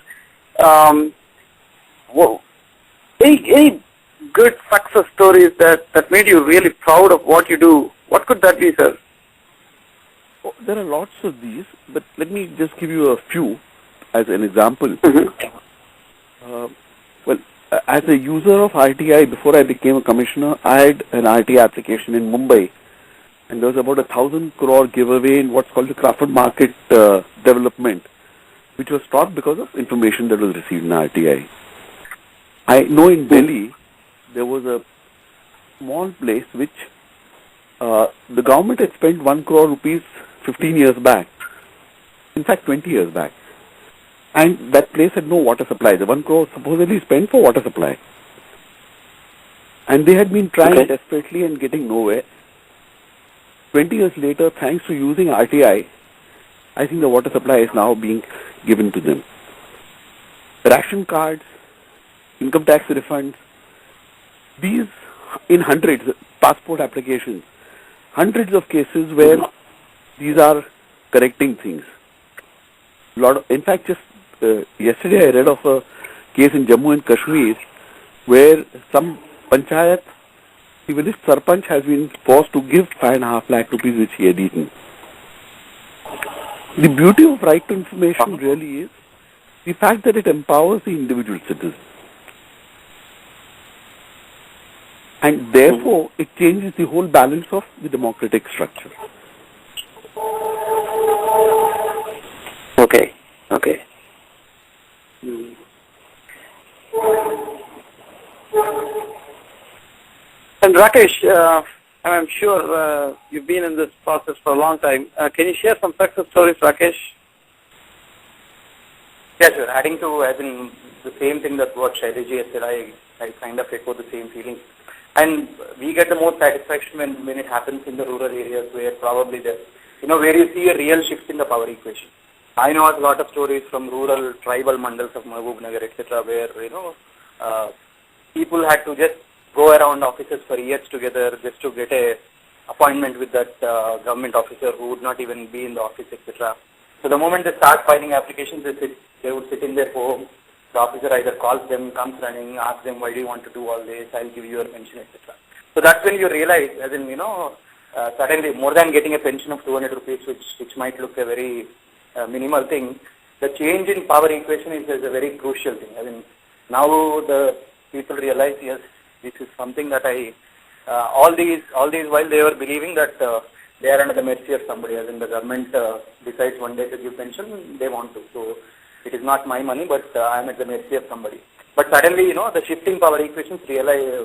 any good success stories that made you really proud of what you do, what could that be, sir? Oh, there are lots of these, but let me just give you a few as an example. Mm-hmm. As a user of RTI, before I became a commissioner, I had an RT application in Mumbai, and there was about 1,000 crore giveaway in what's called the Crawford Market development, which was stopped because of information that was received in RTI. I know in Delhi, there was a small place which the government had spent 1 crore rupees 15 years back, in fact 20 years back. And that place had no water supply. The 1 crore supposedly spent for water supply. And they had been trying desperately and getting nowhere. 20 years later, thanks to using RTI, I think the water supply is now being given to them. Ration cards, income tax refunds, these in hundreds, passport applications, hundreds of cases where these are correcting things. In fact, just yesterday I read of a case in Jammu and Kashmir where some panchayat, the village sarpanch has been forced to give 5.5 lakh rupees which he had eaten. The beauty of right to information really is the fact that it empowers the individual citizen. And therefore, it changes the whole balance of the democratic structure. Okay. And Rakesh, I'm sure you've been in this process for a long time. Can you share some success stories, Rakesh? Yes, sir. Adding to, as in the same thing that what Shailesh said, I kind of echo the same feelings. And we get the most satisfaction when it happens in the rural areas where probably where you see a real shift in the power equation. I know a lot of stories from rural tribal mandals of Mahbubnagar, etc., where, people had to just go around offices for years together just to get a appointment with that government officer who would not even be in the office, etc. So the moment they start filing applications, they would sit in their home. The officer either calls them, comes running, asks them, why do you want to do all this? I'll give you your pension, etc. So that's when you realize, as in, suddenly more than getting a pension of 200 rupees, which might look a very minimal thing, the change in power equation is a very crucial thing. I mean, now the people realize, yes, this is something that all these while they were believing that they are under the mercy of somebody, as in the government decides one day to give pension, they want to. So it is not my money, but I am at the mercy of somebody. But suddenly, the shifting power equations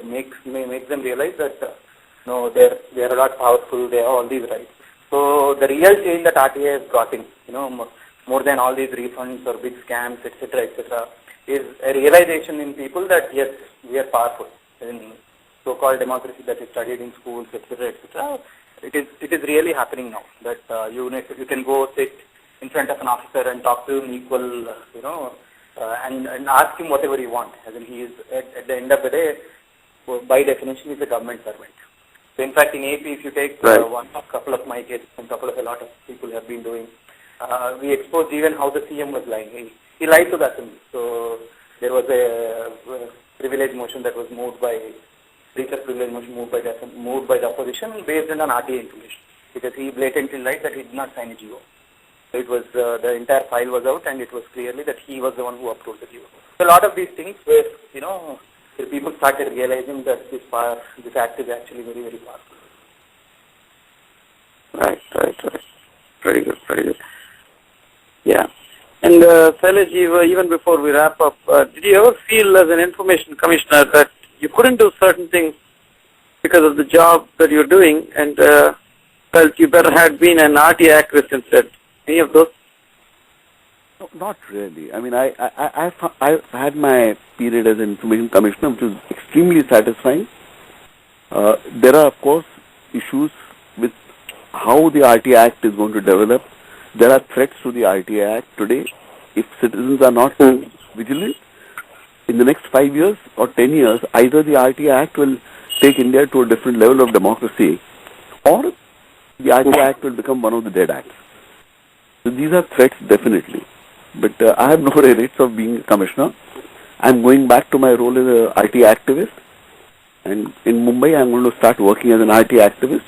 makes them realize that they are a lot powerful, they have all these rights. So the real change that RTI has brought in, more than all these refunds or big scams, etc., is a realization in people that yes, we are powerful. In so-called democracy that is studied in schools, etc., it is really happening now. That you can go sit in front of an officer and talk to him equal, and ask him whatever you want. As in, he is at the end of the day, by definition, he's a government servant. So in fact, in AP, if you take a couple of my cases and a lot of people have been doing, we exposed even how the CM was lying. He lied to the assembly. So there was a privilege motion that was moved by privilege motion moved by the opposition based on RTA information, because he blatantly lied that he did not sign a GO. So it was the entire file was out, and it was clearly that he was the one who approved the GO. So a lot of these things where the people started realizing that this act is actually very, very powerful. Right. Very good. Yeah. And Shailesh, even before we wrap up, did you ever feel as an information commissioner that you couldn't do certain things because of the job that you're doing, and felt you better had been an RTA activist instead? Any of those? No, not really. I mean, I've had my period as an information commissioner, which was extremely satisfying. There are, of course, issues with how the RTA Act is going to develop. There are threats to the RTA Act today. If citizens are not vigilant, in the next 5 years or 10 years, either the RTA Act will take India to a different level of democracy, or the RTA Act will become one of the dead acts. So these are threats, definitely. But I have no regrets of being a commissioner. I'm going back to my role as an RTA activist. And in Mumbai, I'm going to start working as an RTA activist.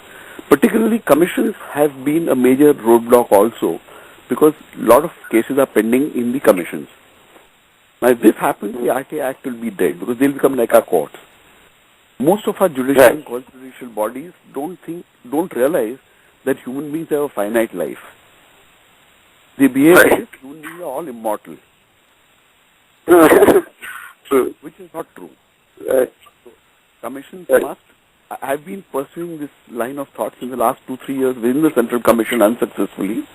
Particularly, commissions have been a major roadblock also, because a lot of cases are pending in the commissions. Now, if this happens, the RTA Act will be dead, because they'll become like our courts. Most of our judicial and quasi-judicial bodies don't realize that human beings have a finite life. They behave as if human beings are all immortal. True. Which is not true. Right. So, commissions must. I have been pursuing this line of thought in the last 2-3 years within the Central Commission unsuccessfully,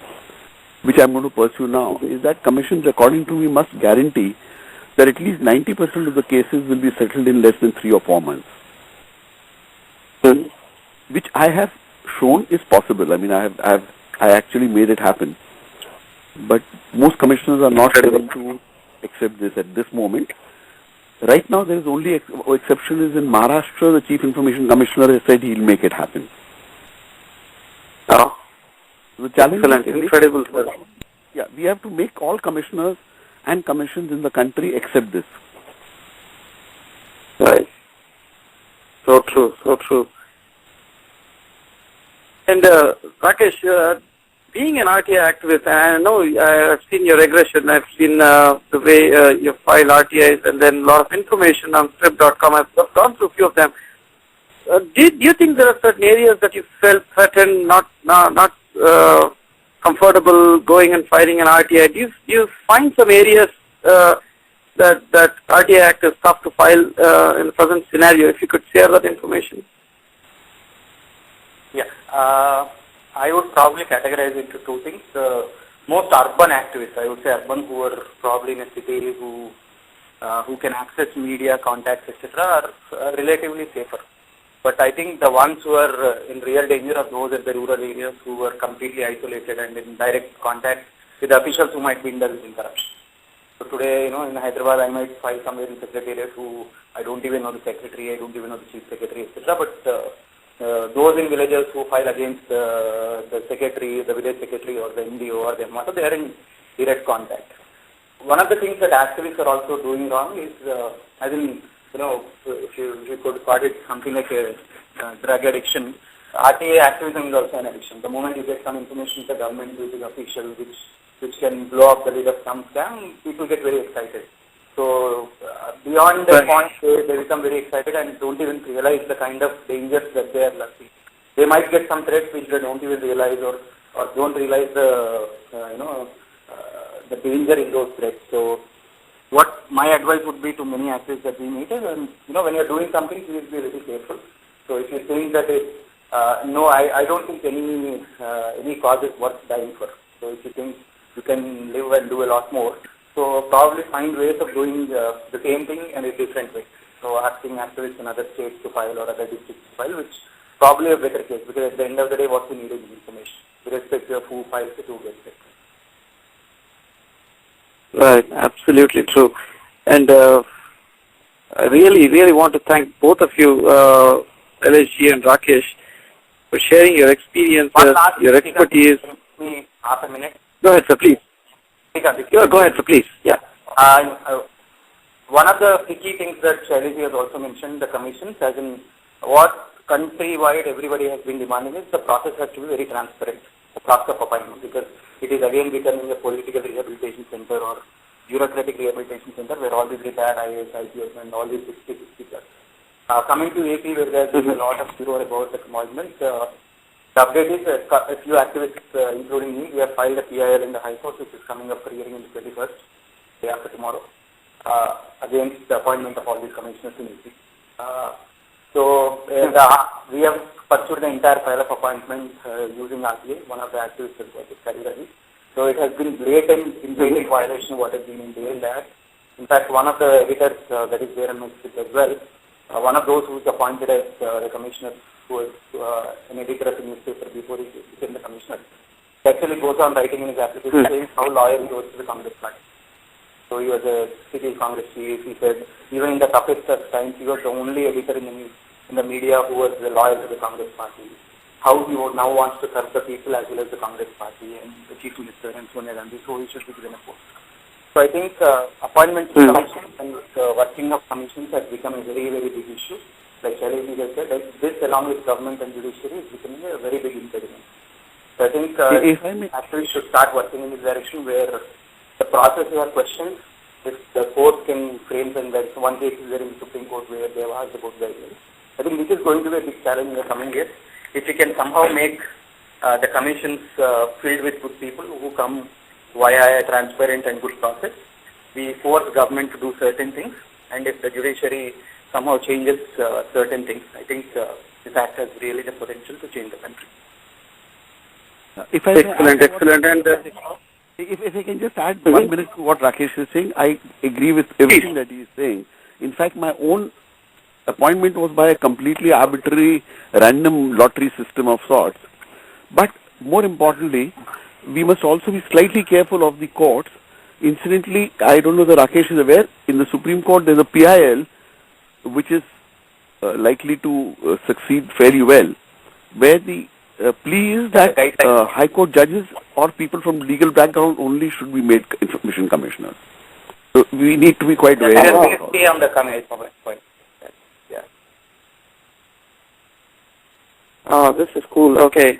which I am going to pursue now, is that commissions, according to me, must guarantee that at least 90% of the cases will be settled in less than 3 or 4 months. Which I have shown is possible. I mean, I actually made it happen. But most commissioners are not willing to accept this at this moment. Right now, there is only exception is in Maharashtra. The Chief Information Commissioner has said he'll make it happen. Oh, the challenge excellent, incredible. Yeah, we have to make all commissioners and commissions in the country accept this. Right. So true. And Rakesh, being an RTA activist, and I know I've seen your regression, I've seen the way you file RTIs, and then a lot of information on strip.com. I've gone through a few of them. Do you think there are certain areas that you felt threatened, not comfortable going and filing an RTI? Do you find some areas that RTA Act is tough to file in the present scenario? If you could share that information. Yeah. I would probably categorize it into 2 things. Most urban activists, I would say urban, who are probably in a city, who can access media, contacts, etc., are relatively safer. But I think the ones who are in real danger are those in the rural areas who are completely isolated and in direct contact with officials who might be indulged in corruption. So today, in Hyderabad, I might file somewhere in secretariat who I don't even know the secretary, I don't even know the chief secretary, etc. But those in villages who file against the secretary, the village secretary or the MDO or the MRO, they are in direct contact. One of the things that activists are also doing wrong is, if you could call it something like a drug addiction, RTA activism is also an addiction. The moment you get some information the government which is official, which can blow up the lid of some scam, people get very excited. So beyond that point, they become very excited and don't even realize the kind of dangers that they are lurking. They might get some threats which they don't even realize or don't realize the danger in those threats. So what my advice would be to many activists that we meet is, when you're doing something, please be very careful. So if you think that I don't think any cause is worth dying for. So if you think you can live and do a lot more, so probably find ways of doing the same thing in a different way. So asking activists in other states to file or other districts to file, which probably a better case, because at the end of the day, what we need is information, irrespective of who files it, who gets it. Right, absolutely true. And I really want to thank both of you, LSG and Rakesh, for sharing your experiences, One last your expertise. me half a minute. Go ahead, sir, please. Srikanth, Yeah, go ahead, sir, please. Yeah. One of the key things that Shailaji has also mentioned, the commissions, as in what countrywide everybody has been demanding is the process has to be very transparent, the process of appointment, because it is again becoming a political rehabilitation center or bureaucratic rehabilitation center where all these retired IAS, IPS and all these 60 people. Coming to AP, where there's been a lot of furor about the appointments, the update is a few activists, including me, we have filed a PIL in the High Court, which is coming up for hearing in the 21st, day after tomorrow, against the appointment of all these commissioners in AP. We have pursued the entire file of appointment using RTA. One of the activists is Karirari. So it has been blatant violation of what has been entailed there. In fact, one of the editors that is there in my script as well, one of those who is appointed as the commissioner, who was an editor of the newspaper before he became the commissioner, he actually goes on writing in his application saying how loyal he was to the Congress party. So he was a city Congress chief. He said even in the toughest of times, he was the only editor in the media who was loyal to the Congress party. How he now wants to serve the people as well as the Congress party and the chief minister and Sonia Gandhi, so he should be given a post. So I think appointments to commissions and working of commissions has become a very big issue. Like Shailaji has said, like this along with government and judiciary is becoming a very big impediment. So I think actually should start working in this direction where the process you are questioned, if the court can frame and there is one case is there in the Supreme Court where they have asked about guidelines. I think this is going to be a big challenge in the coming years. If we can somehow make the commissions filled with good people who come via a transparent and good process, we force government to do certain things, and if the judiciary somehow changes certain things, I think this act has really the potential to change the country. Excellent. And if I can just add 1 minute to what Rakesh is saying, I agree with everything that he is saying. In fact, my own appointment was by a completely arbitrary, random lottery system of sorts. But more importantly, we must also be slightly careful of the courts. Incidentally, I don't know if Rakesh is aware, in the Supreme Court there is a PIL which is likely to succeed fairly well, where the plea is that High Court judges or people from legal background only should be made information commissioners. So we need to be quite wary. On the commission point. Yeah. Oh, this is cool. Okay,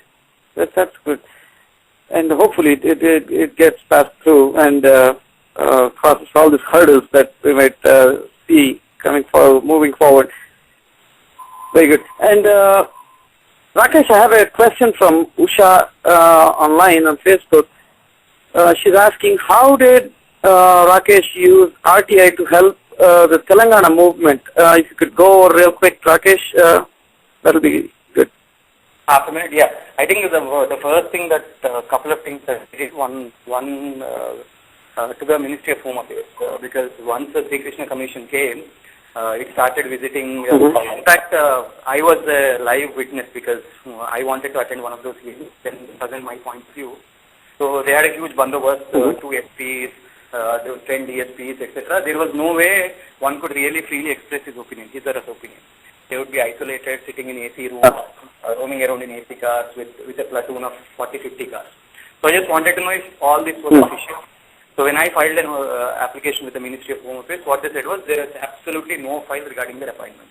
that's good. And hopefully it gets passed through and crosses all these hurdles that we might see moving forward. Very good. And Rakesh, I have a question from Usha online on Facebook. She's asking, how did Rakesh use RTI to help the Telangana movement? If you could go over real quick, Rakesh, that'll be good. Half a minute, yeah. I think the first thing that couple of things that I did, one to the Ministry of Home Affairs, because once the Sri Krishna Commission came, it started visiting. In fact, I was a live witness because I wanted to attend one of those hearings, and present my point of view. So they had a huge bandobast, 2 SPs, 10 DSPs, etc. There was no way one could really freely express his opinion, his or her opinion. They would be isolated, sitting in AC rooms, roaming around in AC cars with a platoon of 40-50 cars. So I just wanted to know if all this was official. So when I filed an application with the Ministry of Home Affairs, what they said was there is absolutely no file regarding their appointment.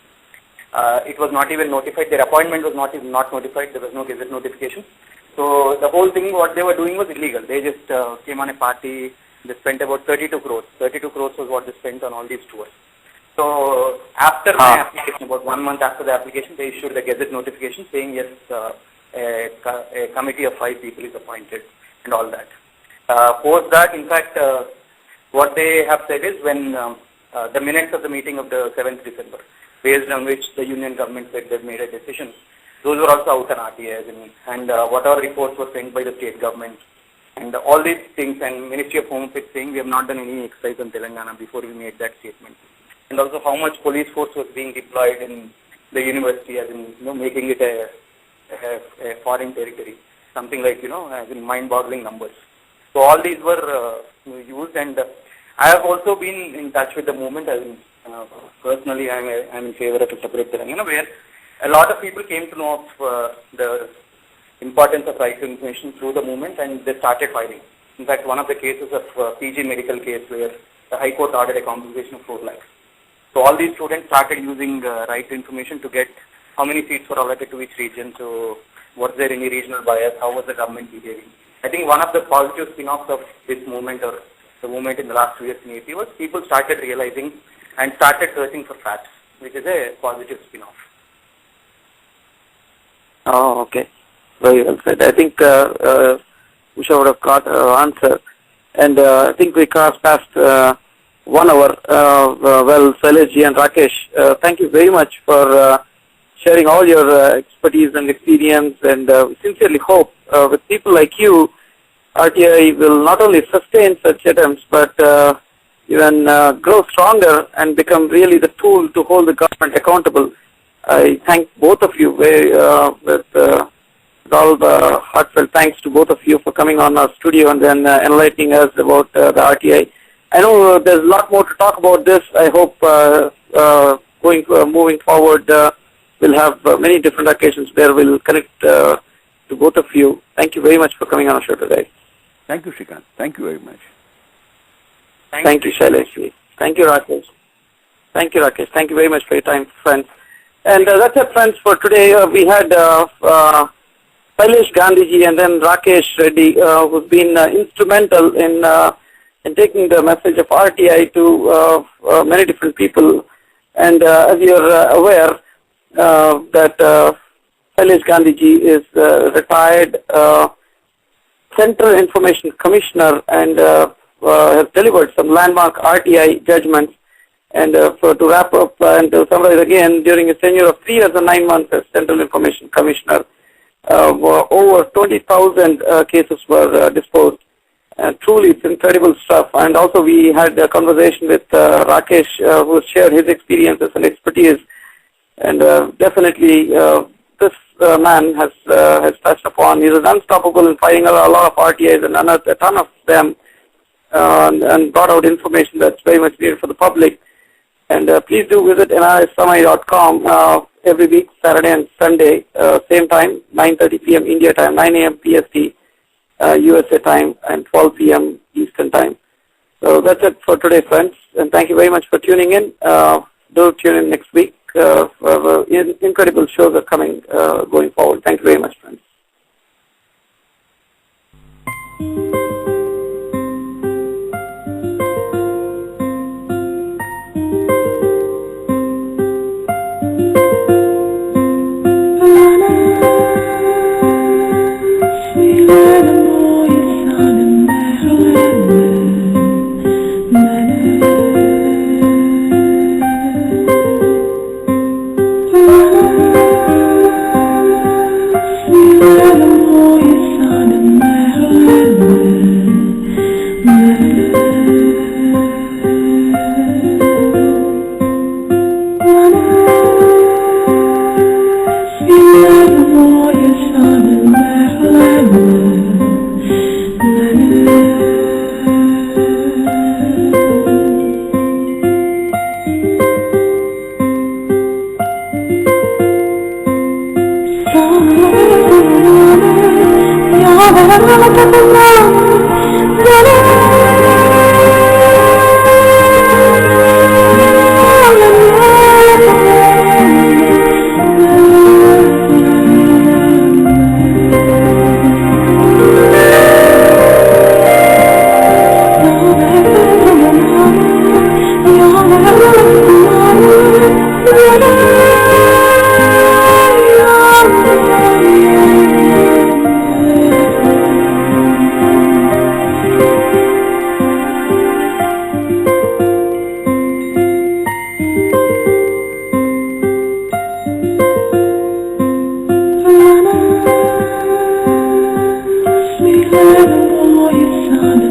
It was not even notified. Their appointment was not notified. There was no gazette notification. So the whole thing, what they were doing was illegal. They just came on a party. They spent about 32 crores. 32 crores was what they spent on all these tours. So after my application, about 1 month after the application, they issued the gazette notification saying yes, a committee of 5 people is appointed and all that. Post that, in fact, what they have said is when the minutes of the meeting of the 7th December, based on which the union government said they've made a decision, those were also out on RTI, and whatever reports were sent by the state government, and all these things, and Ministry of Home Affairs saying we have not done any exercise on Telangana before we made that statement. And also how much police force was being deployed in the university, as in, making it a foreign territory, something like, as in mind-boggling numbers. So all these were used, and I have also been in touch with the movement. Personally, I'm in favor of a separate Telangana, where a lot of people came to know of the importance of right to information through the movement, and they started filing. In fact, one of the cases of PG medical case where the High Court ordered a compensation of 4 lakhs. So all these students started using right to information to get how many seats were allotted to each region. So was there any regional bias? How was the government behaving? I think one of the positive spin-offs of this movement, or the movement in the last 2 years in AP, was people started realizing and started searching for facts, which is a positive spin-off. Oh, okay. Very well said. I think Usha would have got her answer. And I think we crossed past 1 hour. Well, Shailesh and Rakesh, thank you very much for sharing all your expertise and experience, and we sincerely hope with people like you, RTI will not only sustain such attempts, but even grow stronger and become really the tool to hold the government accountable. I thank both of you with all the heartfelt thanks to both of you for coming on our studio and then enlightening us about the RTI. I know there's a lot more to talk about this. I hope moving forward, we'll have many different occasions where we'll connect to both of you. Thank you very much for coming on our show today. Thank you, Shrikant. Thank you very much. Thank you, Shailesh. Thank you, Rakesh. Thank you, Rakesh. Thank you very much for your time, friends. And that's it, friends, for today. We had Shailesh Gandhiji and then Rakesh Reddy, who's been instrumental in taking the message of RTI to many different people. And as you're aware, that Shailesh Gandhiji is retired Central Information Commissioner and has delivered some landmark RTI judgments. And to wrap up and to summarize again, during his tenure of 3 years and 9 months as Central Information Commissioner, over 20,000 cases were disposed. Truly, it's incredible stuff. And also, we had a conversation with Rakesh, who shared his experiences and expertise. And definitely, this man has touched upon. He was unstoppable in fighting a lot of RTIs and unearthed a ton of them, and brought out information that's very much needed for the public. And please do visit nrssamai.com every week, Saturday and Sunday, same time, 9:30 p.m. India time, 9 a.m. PST, USA time, and 12 p.m. Eastern time. So that's it for today, friends. And thank you very much for tuning in. Do tune in next week. Incredible shows are coming going forward. Thank you very much, friends. Boy, it's on the